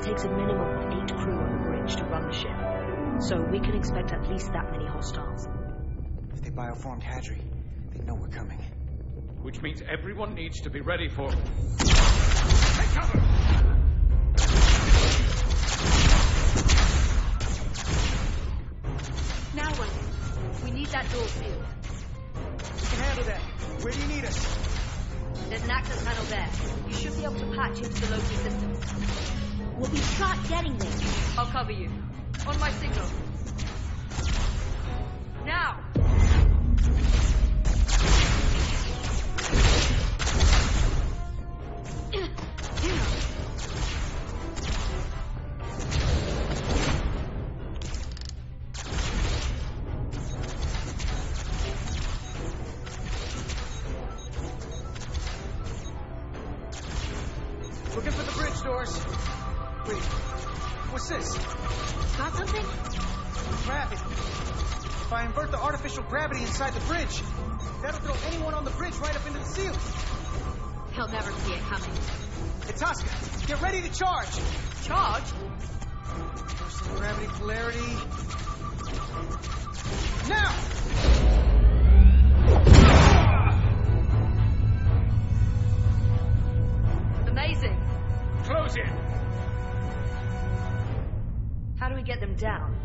takes a minimum of 8 crew on the bridge to run the ship. So we can expect at least that many hostiles. If they bioformed Hadri, they know we're coming. Which means everyone needs to be ready for... Take cover! Now what? We need that door sealed. We can handle that. Where do you need us? There's an access panel there. You should be able to patch into the local systems. We'll be shot getting there. I'll cover you. On my signal. Now! Looking for the bridge doors. Wait, what's this? Got something? Gravity. If I invert the artificial gravity inside the bridge, that'll throw anyone on the bridge right up into the ceiling. He'll never see it coming. Itaska, get ready to charge. Charge? Reversing gravity polarity. Now! Amazing. Close in! How do we get them down?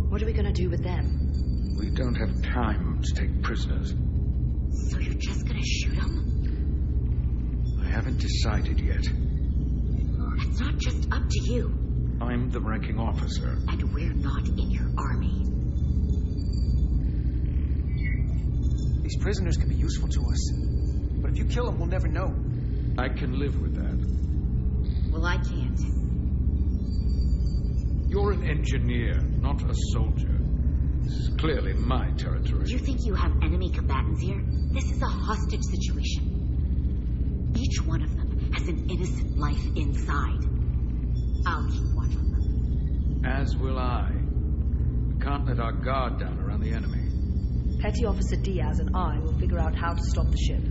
What are we gonna do with them? We don't have time to take prisoners. So you're just gonna shoot them? I haven't decided yet. It's not just up to you. I'm the ranking officer. And we're not in your army. These prisoners could be useful to us. But if you kill them, we'll never know. I can live with that. Well, I can't. You're an engineer, not a soldier. This is clearly my territory. You think you have enemy combatants here? This is a hostage situation. Each one of them has an innocent life inside. I'll keep watch on them. As will I. We can't let our guard down around the enemy. Petty Officer Diaz and I will figure out how to stop the ship.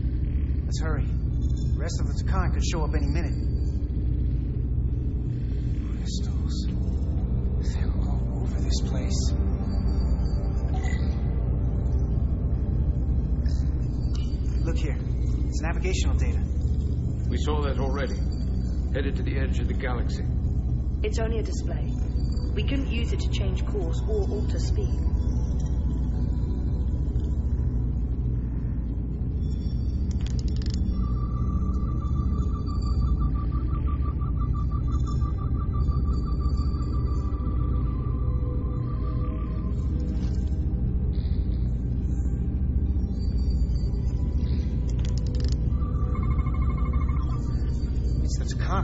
Let's hurry. The rest of the Takan could show up any minute. Crystals. They're all over this place. Look here. It's navigational data. We saw that already. Headed to the edge of the galaxy. It's only a display. We couldn't use it to change course or alter speed.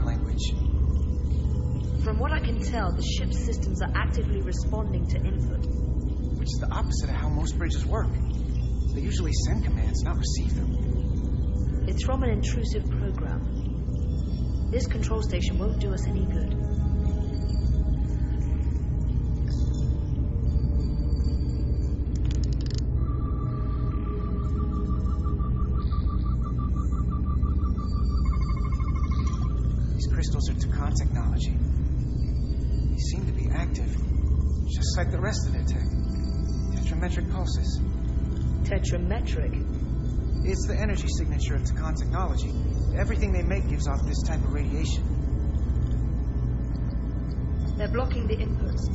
Language. From what I can tell, the ship's systems are actively responding to input. Which is the opposite of how most bridges work. They usually send commands, not receive them. It's from an intrusive program. This control station won't do us any good. Crystals are Takan technology. They seem to be active, just like the rest of their tech. Tetrametric pulses. Tetrametric? It's the energy signature of Takan technology. Everything they make gives off this type of radiation. They're blocking the inputs.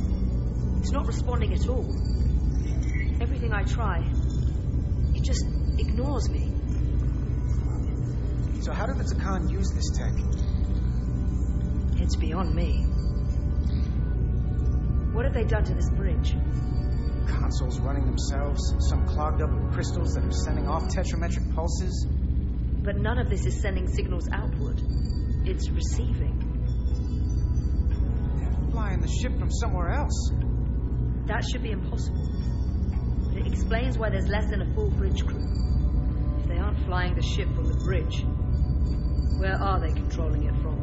It's not responding at all. Everything I try, it just ignores me. So how do the Takan use this tech? It's beyond me. What have they done to this bridge? Consoles running themselves, some clogged up with crystals that are sending off tetrametric pulses. But none of this is sending signals outward. It's receiving. They're flying the ship from somewhere else. That should be impossible. But it explains why there's less than a full bridge crew. If they aren't flying the ship from the bridge. Where are they controlling it from?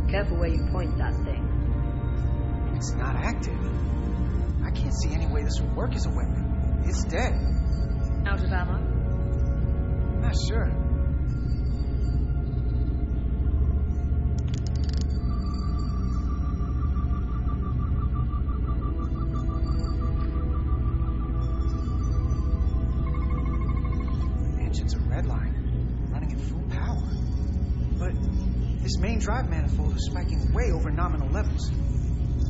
Careful where you point that thing. It's not active. I can't see any way this would work as a weapon. It's dead. Out of ammo? Not sure. Engine's a red line, running at full power. But this main drive manifold is spiking way over nominal levels.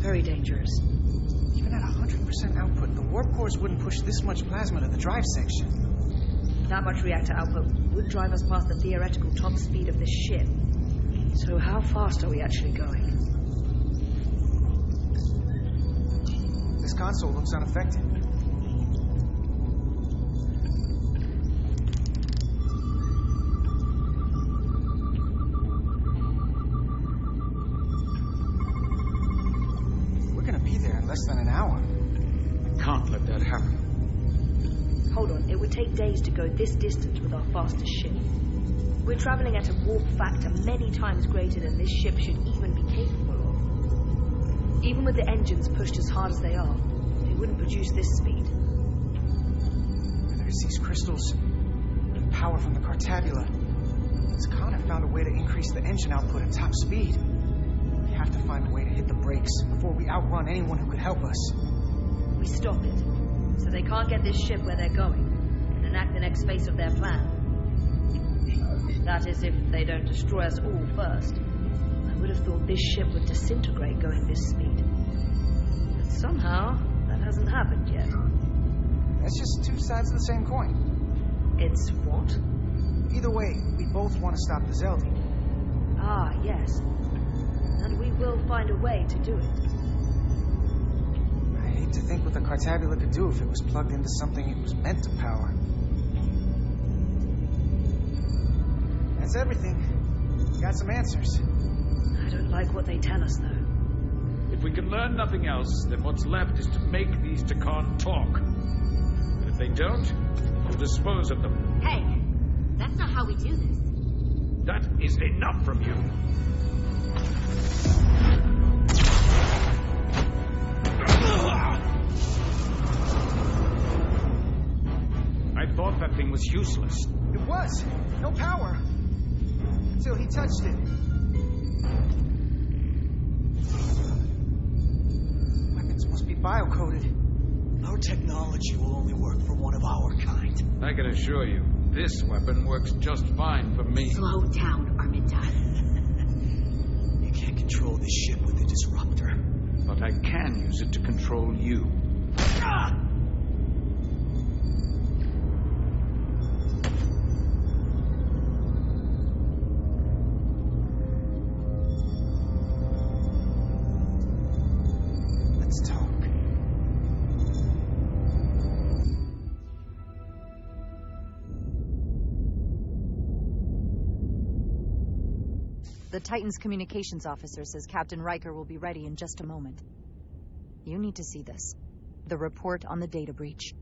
Very dangerous. Even at 100% output, the warp cores wouldn't push this much plasma to the drive section. That much reactor output would drive us past the theoretical top speed of this ship. So how fast are we actually going? This console looks unaffected. Less than an hour. I can't let that happen. Hold on, it would take days to go this distance with our fastest ship. We're traveling at a warp factor many times greater than this ship should even be capable of. Even with the engines pushed as hard as they are, they wouldn't produce this speed. Whether it's these crystals, or the power from the Cartabula, Khan found a way to increase the engine output at top speed. We have to find a way to hit the brakes before we outrun anyone who could help us. We stop it, so they can't get this ship where they're going, and enact the next phase of their plan. That is, if they don't destroy us all first. I would have thought this ship would disintegrate going this speed. But somehow, that hasn't happened yet. That's just two sides of the same coin. It's what? Either way, we both want to stop the Zeldi. Ah, yes. And we will find a way to do it. I hate to think what the Cartabula could do if it was plugged into something it was meant to power. That's everything. We got some answers. I don't like what they tell us, though. If we can learn nothing else, then what's left is to make these Takan talk. And if they don't, we'll dispose of them. Hey, that's not how we do this. That is enough from you. I thought that thing was useless. It was. No power. Until he touched it. Weapons must be bio-coded. Our technology will only work for one of our kind. I can assure you, this weapon works just fine for me. Slow down, Arminta. You can't control this ship with a disruptor. But I can use it to control you. Ah! Let's talk. The Titan's communications officer says Captain Riker will be ready in just a moment. You need to see this. The report on the data breach.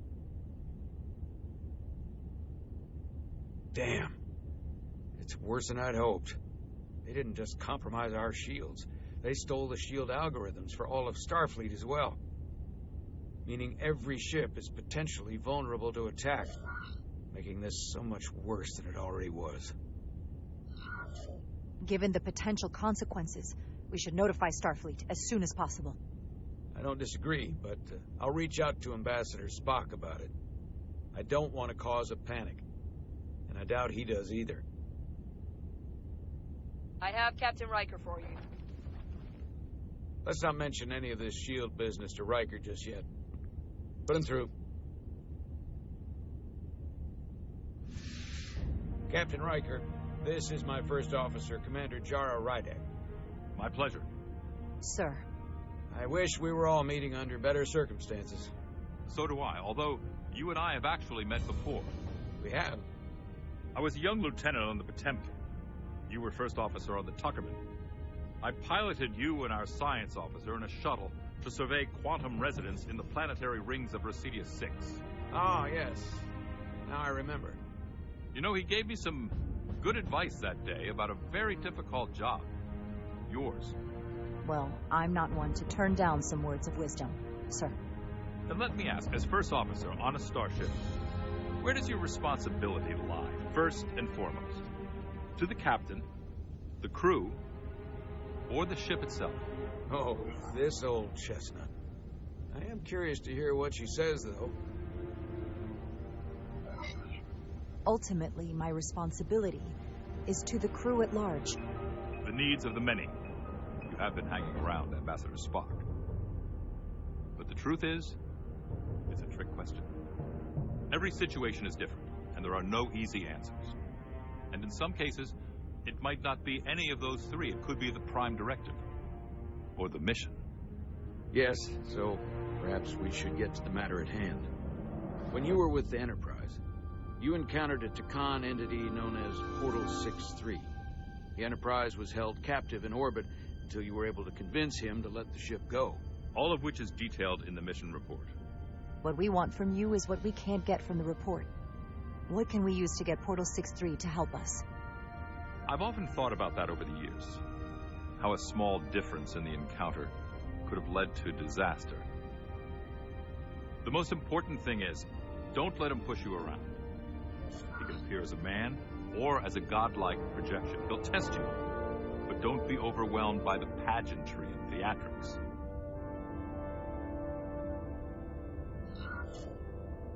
Damn. It's worse than I'd hoped. They didn't just compromise our shields. They stole the shield algorithms for all of Starfleet as well. Meaning every ship is potentially vulnerable to attack, making this so much worse than it already was. Given the potential consequences, we should notify Starfleet as soon as possible. I don't disagree, but I'll reach out to Ambassador Spock about it. I don't want to cause a panic, and I doubt he does either. I have Captain Riker for you. Let's not mention any of this shield business to Riker just yet. Put him through. Captain Riker, this is my first officer, Commander Jara Rydek. My pleasure. Sir. I wish we were all meeting under better circumstances. So do I, although you and I have actually met before. We have. I was a young lieutenant on the Potemkin. You were first officer on the Tuckerman. I piloted you and our science officer in a shuttle to survey quantum resonance in the planetary rings of Resurgence 6. Ah, yes. Now I remember. You know, he gave me some good advice that day about a very difficult job. Yours. Well, I'm not one to turn down some words of wisdom, sir. Then let me ask, as first officer on a starship, where does your responsibility lie, first and foremost? To the captain, the crew, or the ship itself? Oh, this old chestnut. I am curious to hear what she says, though. Ultimately, my responsibility is to the crew at large. The needs of the many. You have been hanging around Ambassador Spock. But the truth is, it's a trick question. Every situation is different, and there are no easy answers. And in some cases, it might not be any of those three. It could be the prime directive, or the mission. Yes, so perhaps we should get to the matter at hand. When you were with the Enterprise, you encountered a Takan entity known as Portal 6-3. The Enterprise was held captive in orbit until you were able to convince him to let the ship go. All of which is detailed in the mission report. What we want from you is what we can't get from the report. What can we use to get Portal 6-3 to help us? I've often thought about that over the years. How a small difference in the encounter could have led to disaster. The most important thing is, don't let him push you around. He can appear as a man or as a godlike projection. He'll test you, but don't be overwhelmed by the pageantry and theatrics.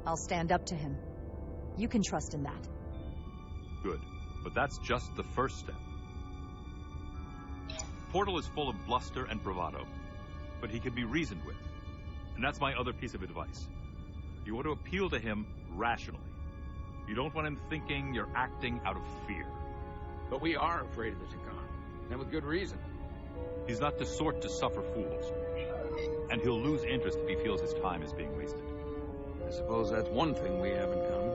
I'll stand up to him. You can trust in that. Good, but that's just the first step. Portal is full of bluster and bravado, but he can be reasoned with. And that's my other piece of advice. You want to appeal to him rationally. You don't want him thinking you're acting out of fear. But we are afraid of the Takan, and with good reason. He's not the sort to suffer fools. And he'll lose interest if he feels his time is being wasted. I suppose that's one thing we have in common.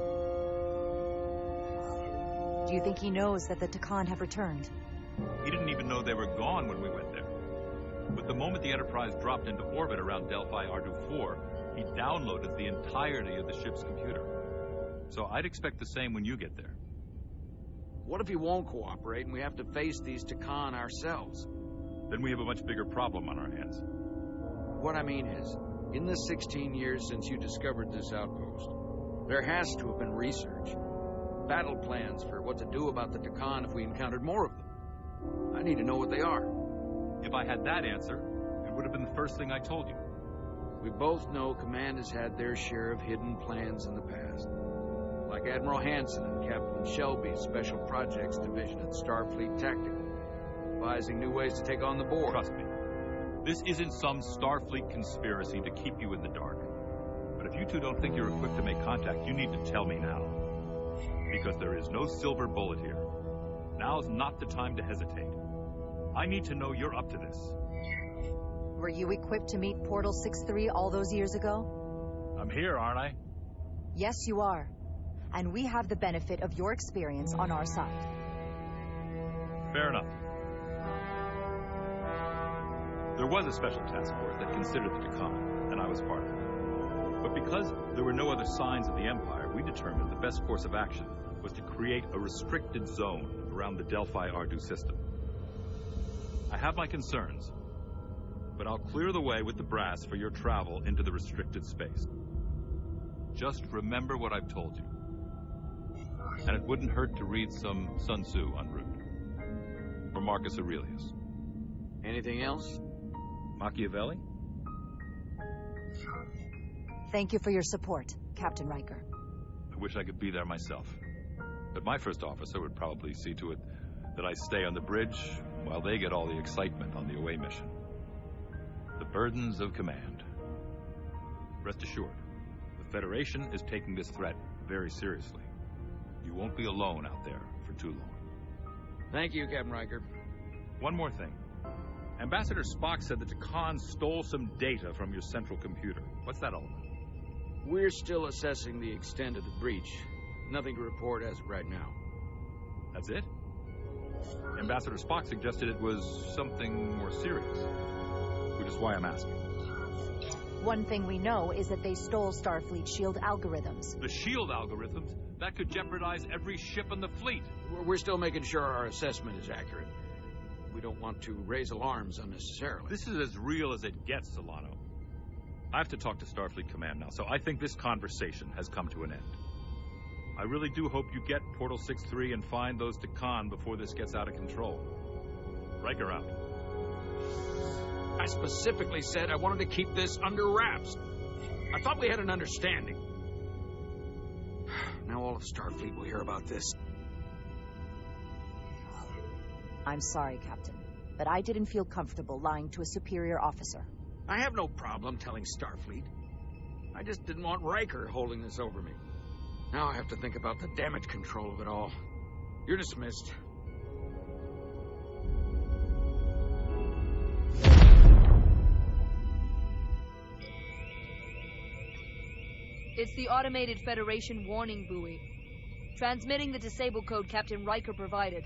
Do you think he knows that the Takan have returned? He didn't even know they were gone when we went there. But the moment the Enterprise dropped into orbit around Delphi Ardu 4, he downloaded the entirety of the ship's computer. So I'd expect the same when you get there. What if he won't cooperate and we have to face these Takan ourselves? Then we have a much bigger problem on our hands. What I mean is, in the 16 years since you discovered this outpost, there has to have been research. Battle plans for what to do about the Takan if we encountered more of them. I need to know what they are. If I had that answer, it would have been the first thing I told you. We both know Command has had their share of hidden plans in the past. Like Admiral Hansen and Captain Shelby's Special Projects Division at Starfleet Tactical, devising new ways to take on the Borg. Trust me, this isn't some Starfleet conspiracy to keep you in the dark. But if you two don't think you're equipped to make contact, you need to tell me now. Because there is no silver bullet here. Now's not the time to hesitate. I need to know you're up to this. Were you equipped to meet Portal 6-3 all those years ago? I'm here, aren't I? Yes, you are. And we have the benefit of your experience on our side. Fair enough. There was a special task force that considered the Takan, and I was part of it. But because there were no other signs of the Empire, we determined the best course of action was to create a restricted zone around the Delphi Ardu system. I have my concerns, but I'll clear the way with the brass for your travel into the restricted space. Just remember what I've told you. And it wouldn't hurt to read some Sun Tzu en route. Or Marcus Aurelius. Anything else? Machiavelli? Thank you for your support, Captain Riker. I wish I could be there myself. But my first officer would probably see to it that I stay on the bridge while they get all the excitement on the away mission. The burdens of command. Rest assured, the Federation is taking this threat very seriously. You won't be alone out there for too long. Thank you, Captain Riker. One more thing. Ambassador Spock said that Khan stole some data from your central computer. What's that all about? We're still assessing the extent of the breach. Nothing to report as of right now. That's it? Ambassador Spock suggested it was something more serious, which is why I'm asking. One thing we know is that they stole Starfleet shield algorithms. The shield algorithms? That could jeopardize every ship in the fleet. We're still making sure our assessment is accurate. We don't want to raise alarms unnecessarily. This is as real as it gets, Solano. I have to talk to Starfleet Command now, so I think this conversation has come to an end. I really do hope you get Portal 6-3 and find those Khan before this gets out of control. Riker out. I specifically said I wanted to keep this under wraps. I thought we had an understanding. Now all of Starfleet will hear about this. I'm sorry, Captain, but I didn't feel comfortable lying to a superior officer. I have no problem telling Starfleet. I just didn't want Riker holding this over me. Now I have to think about the damage control of it all. You're dismissed. It's the automated Federation warning buoy. Transmitting the disable code Captain Riker provided.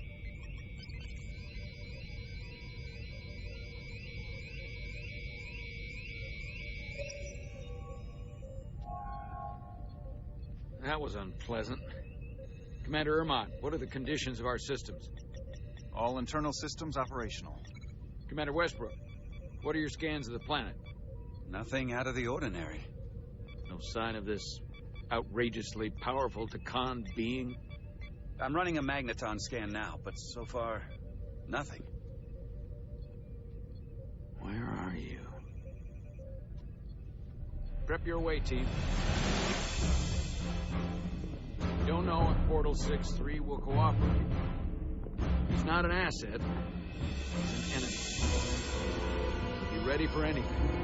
That was unpleasant. Commander Irmont, what are the conditions of our systems? All internal systems operational. Commander Westbrook, what are your scans of the planet? Nothing out of the ordinary. No sign of this outrageously powerful Khan being? I'm running a magneton scan now, but so far, nothing. Where are you? Prep your way, team. We don't know if Portal 6-3 will cooperate. He's not an asset. He's an enemy. Be ready for anything.